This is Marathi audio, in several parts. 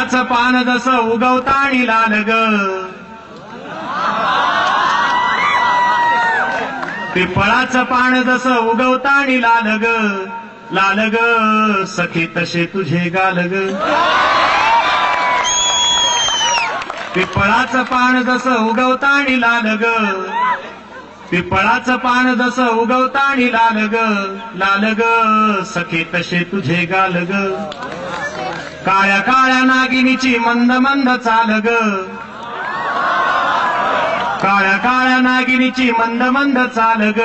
पिपळाचं पान जसं उगवतानी लाल ग, पिपळाचं पान जसं उगवतानी लाल ग, लाल ग सखे तसे तुझे गाल ग. पिपळाचं पान जसं उगवतानी लाल ग, पिपळाचं पान जसं उगवतानी लाल ग, लाल ग सखे तसे तुझे गाल ग. काळ्या काळ्या नागिनीची मंद मंद चाल ग, काळ्या काळ्या नागिनीची मंद मंद चाल ग,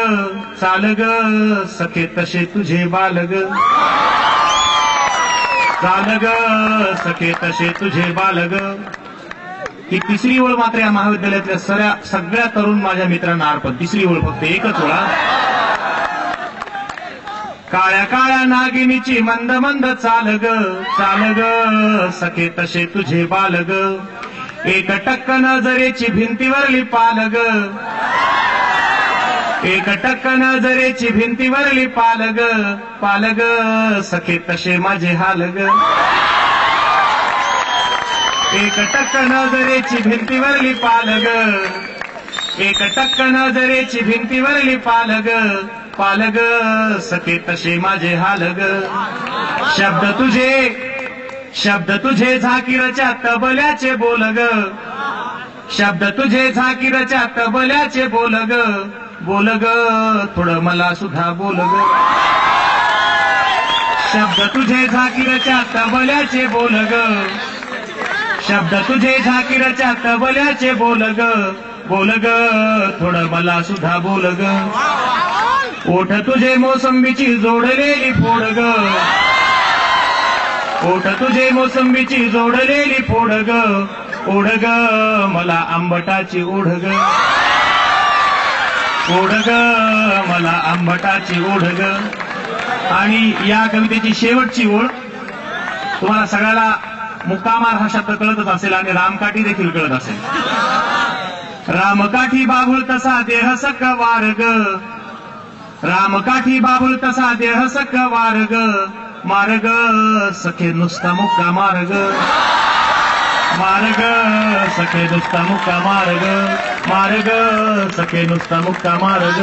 चाल ग सखे तसे तुझे बाल ग, चाल ग सखे तसे तुझे बाल ग. ही तिसरी ओळ मात्र या महाविद्यालयातल्या सगळ्या तरुण माझ्या मित्रांना अर्पण. तिसरी ओळ फक्त एकच ओळा. काळ्या काळ्या नागिनीची मंद मंद चाल ग, चाल ग सखे तसे तुझे बाल ग. एक टक्क नजरेची भिंतीवरली पाल ग, एक टक्क नजरेची भिंतीवरली पाल ग, पाल ग सखे तसे माझे हाल ग. एक टक्क नजरेची भिंतीवरली पाल ग, एक टक्क नजरेची भिंतीवरली पाल ग, पाल ग सखे तसे माझे हाल ग. शब्द तुझे झाकीरच्या तबल्याचे बोल ग, शब्द तुझे झाकीरच्या तबल्याचे बोल ग, बोल ग थोडं मला सुद्धा बोल ग. शब्द तुझे झाकीरच्या तबल्याचे बोल ग, शब्द तुझे झाकीरच्या तबल्याचे बोल ग, बोल ग थोडं मला सुद्धा बोल ग. ओठ तुझे मोसंबीची जोडलेली फोड ग, ओठ तुझे मोसंबीची जोडलेली फोड ग, ओढ ग मला आंबटाची ओढ ग, ओढ ग मला आंबटाची ओढ ग. आणि या कवितेची शेवटची ओळ तुम्हाला सगळ्याला मुक्कामार हा शब्द कळतच असेल आणि रामकाठी देखील कळत असेल. रामकाठी बाबुळ तसा देह सक वार ग, रामकाठी बाबुळ तसा देह सक वार ग, मार्ग सखे नुसता मुक्का मार्ग, मार्ग सखे नुसता मुक्का मार्ग, मार्ग सखे नुसता मुक्का मार्ग.